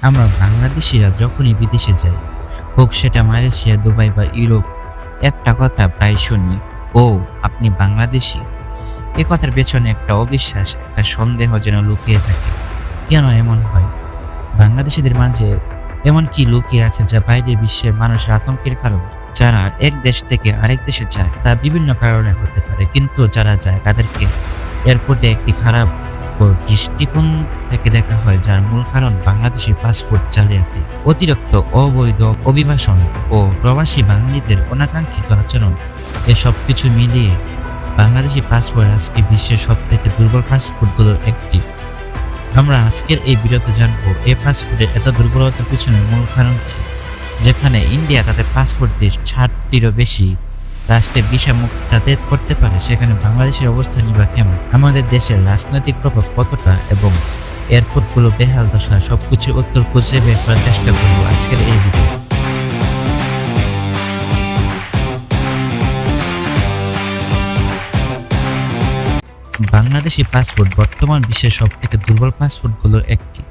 আমরা বাংলাদেশিরা যখনই বিদেশে যাই, হোক সেটা মালয়েশিয়া, দুবাই বা ইউরোপ, একটা কথা প্রায় শুনি, ও আপনি বাংলাদেশি। এ কথার পেছনে একটা অবিশ্বাস, একটা সন্দেহ যেন লুকিয়ে থাকে। কেন এমন হয়? বাংলাদেশিদের মাঝে এমন কি লুকিয়ে আছে যা বাইরে বিশ্বের মানুষের আতঙ্কের কারণ? যারা এক দেশ থেকে আরেক দেশে যায় তা বিভিন্ন কারণে হতে পারে, কিন্তু যারা যায় তাদেরকে এয়ারপোর্টে একটি খারাপ দৃষ্টিকোণ থেকে দেখা হয়, যার মূল কারণ বাংলাদেশি পাসপোর্ট জালিয়াতি, অতিরিক্ত অবৈধ অভিবাসন ও প্রবাসী বাঙালিদের অনাকাঙ্ক্ষিত আচরণ। এসব কিছু মিলিয়ে বাংলাদেশি পাসপোর্ট আজকে বিশ্বের সব থেকে দুর্বল পাসপোর্টগুলোর একটি। আমরা আজকের এই ভিডিওতে জানবো এই পাসপোর্টের এত দুর্বলতার পিছনে মূল কারণ কি। যেখানে ইন্ডিয়া তাদের পাসপোর্ট দিয়ে 60টিরও বেশি রাষ্ট্রে ভিসা মুক্ত যাতায়াত করতে পারে, সেখানে বাংলাদেশের অবস্থানই বা কেমন? আমাদের দেশের রাজনৈতিক প্রভাব কতটা এবং এয়ারপোর্টগুলো বেহাল দশা, সবকিছুর উত্তর খুঁজে বের করার চেষ্টা করবো আজকের এই ভিডিও। বাংলাদেশি পাসপোর্ট বর্তমান বিশ্বের সব থেকে দুর্বল পাসপোর্টগুলোর একটি।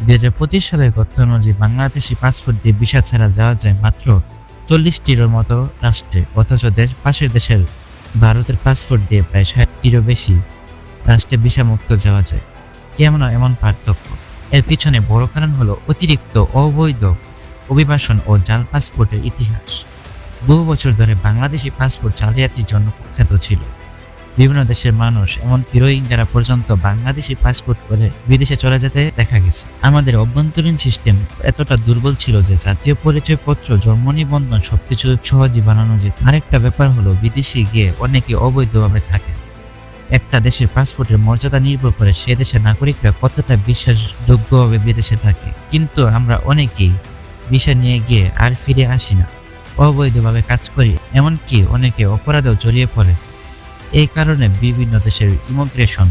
2025 সালের তথ্য অনুযায়ী বাংলাদেশি পাসপোর্ট দিয়ে ভিসা ছাড়া যাওয়া যায় মাত্র 40টিরও মতো রাষ্ট্রে, অথচ পাশের দেশের ভারতের পাসপোর্ট দিয়ে প্রায় 60টিরও বেশি রাষ্ট্রে ভিসা মুক্ত যাওয়া যায়। কেমন এমন পার্থক্য? এর পিছনে বড় কারণ হলো অতিরিক্ত অবৈধ অভিবাসন ও জাল পাসপোর্টের ইতিহাস। বহু বছর ধরে বাংলাদেশি পাসপোর্ট জালিয়াতির জন্য কুখ্যাত ছিল। বিভিন্ন দেশের মানুষ, এমনকি রোহিঙ্গারা পর্যন্ত বাংলাদেশি পাসপোর্ট করে বিদেশে চলে যেতে দেখা গেছে। আমাদের অভ্যন্তরীণ সিস্টেম এতটা দুর্বল ছিল যে জাতীয় পরিচয়পত্র, জন্ম নিবন্ধন সবকিছু সহজে বানানো যেত। আরেকটা ব্যাপার হলো, বিদেশে গিয়ে অনেকে অবৈধভাবে থাকে। একটা দেশের পাসপোর্টের মর্যাদা নির্ভর করে সে দেশের নাগরিকরা কতটা বিশ্বাসযোগ্যভাবে বিদেশে থাকে। কিন্তু আমরা অনেকেই ভিসা নিয়ে গিয়ে আর ফিরে আসি না, অবৈধভাবে কাজ করি, এমনকি অনেকে অপরাধেও জড়িয়ে পড়ে। এই কারণে বিভিন্ন দেশের ইমিগ্রেশন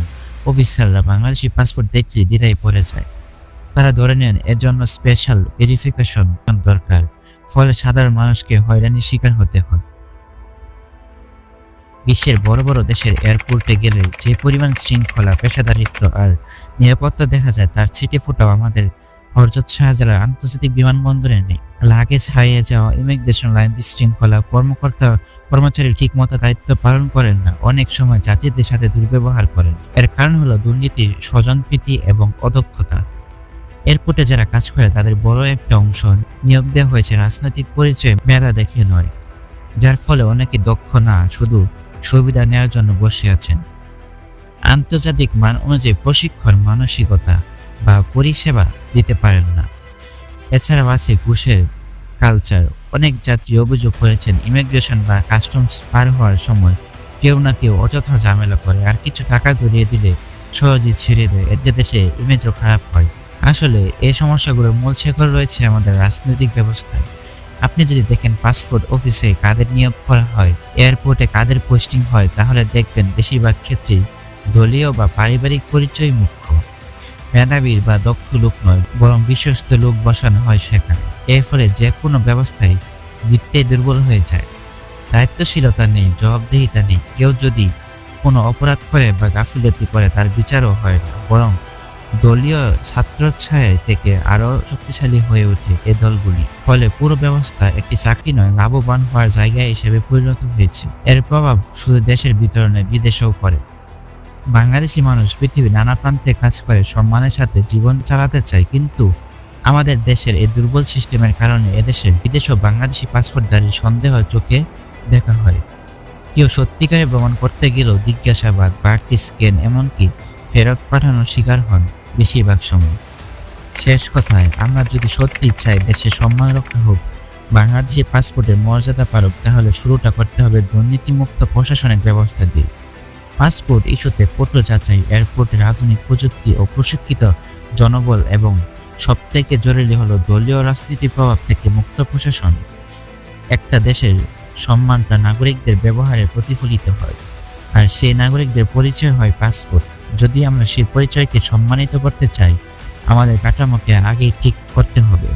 অফিসাররা বাংলাদেশি পাসপোর্ট দেখলে দ্বিধায় পড়ে যায়। তারা ধরে নেন এর জন্য স্পেশাল ভেরিফিকেশন দরকার, ফলে সাধারণ মানুষকে হয়রানির শিকার হতে হয়। বিশ্বের বড় বড় দেশের এয়ারপোর্টে গেলে যে পরিমাণ শৃঙ্খলা, পেশাদারিত্ব আর নিরাপত্তা দেখা যায়, তার ছিটে ফোটাও আমাদের হযরত শাহজালাল আন্তর্জাতিক বিমানবন্দরে নেই। লাগেজ হারিয়ে যাওয়া, ইমিগ্রেশন লাইন বিশৃঙ্খলা, কর্মচারী ঠিকমতো দায়িত্ব পালন করেন না, অনেক সময় যাত্রীদের সাথে দুর্ব্যবহার করেন। এর কারণ হলো দুর্নীতি, স্বজনপ্রীতি এবং অদক্ষতা। এয়ারপোর্টে যারা কাজ করে তাদের বড় একটা অংশ নিয়োগ দেওয়া হয়েছে রাজনৈতিক পরিচয়, মেধা দেখে নয়, যার ফলে অনেকে দক্ষ না, শুধু সুবিধা নেওয়ার জন্য বসে আছেন। আন্তর্জাতিক মান অনুযায়ী প্রশিক্ষণ, মানসিকতা বা পরিষেবা দিতে পারেন না। এছাড়াও আছে ঘুষের কালচার। অনেক যাত্রী অভিযোগ করেছেন, ইমিগ্রেশন বা কাস্টমস পার হওয়ার সময় কেউ না কেউ অযথা ঝামেলা করে আর কিছু টাকা ধরিয়ে দিলে সহজেই ছেড়ে দেয়। এতে দেশে ইমেজও খারাপ হয়। আসলে এই সমস্যাগুলোর মূল শেকড় রয়েছে আমাদের রাজনৈতিক ব্যবস্থায়। আপনি যদি দেখেন পাসপোর্ট অফিসে কাদের নিয়োগ করা হয়, এয়ারপোর্টে কাদের পোস্টিং হয়, তাহলে দেখবেন বেশিরভাগ ক্ষেত্রেই দলীয় বা পারিবারিক পরিচয় মুখ্য। মেধাবী বা দক্ষ লোক নয়, বরং বিশ্বস্ত লোক বসানো হয় সেখানে। এর ফলে যে কোনো ব্যবস্থায় ভিত্তি দুর্বল হয়ে যায়। দায়িত্বশীলতা নেই, জবাবদিহিতা নেই। কেউ যদি কোনো অপরাধ করে বা গাফিলতি করে তার বিচারও হয় না, বরং দলীয় ছত্রছায়া থেকে আরো শক্তিশালী হয়ে ওঠে এ দলগুলি। ফলে পুরো ব্যবস্থা একটি চাকরি নয়, লাভবান হওয়ার জায়গা হিসেবে পরিণত হয়েছে। এর প্রভাব শুধু দেশের ভিতরে নয়, বিদেশেও পড়ে। বাংলাদেশি মানুষ পৃথিবীর নানা প্রান্তে কাজ করে সম্মানের সাথে জীবন চালাতে চায়, কিন্তু আমাদের দেশের এই দুর্বল সিস্টেমের কারণে এদেশে বিদেশেও বাংলাদেশি পাসপোর্টধারী সন্দেহ চোখে দেখা হয়। কেউ সত্যিকারে ভ্রমণ করতে গেলেও জিজ্ঞাসাবাদ, বাড়তি স্ক্যান, এমনকি ফেরত পাঠানোর শিকার হন বেশিরভাগ সময়। শেষ কথায়, আমরা যদি সত্যি চাই দেশে সম্মান রক্ষা হোক, বাংলাদেশি পাসপোর্টের মর্যাদা পারুক, তাহলে শুরুটা করতে হবে দুর্নীতিমুক্ত প্রশাসনিক ব্যবস্থা দিয়ে। পাসপোর্ট ইস্যুতে কঠোর যাচাই, এয়ারপোর্টের আধুনিক প্রযুক্তি ও প্রশিক্ষিত জনবল, এবং সবথেকে জরুরি হলো দলীয় রাজনীতির প্রভাব থেকে মুক্ত প্রশাসন। একটা দেশের সম্মান তার নাগরিকদের ব্যবহারে প্রতিফলিত হয়, আর সেই নাগরিকদের পরিচয় হয় পাসপোর্ট। যদি আমরা সেই পরিচয়কে সম্মানিত করতে চাই, আমাদের কাঠামোকে আগেই ঠিক করতে হবে।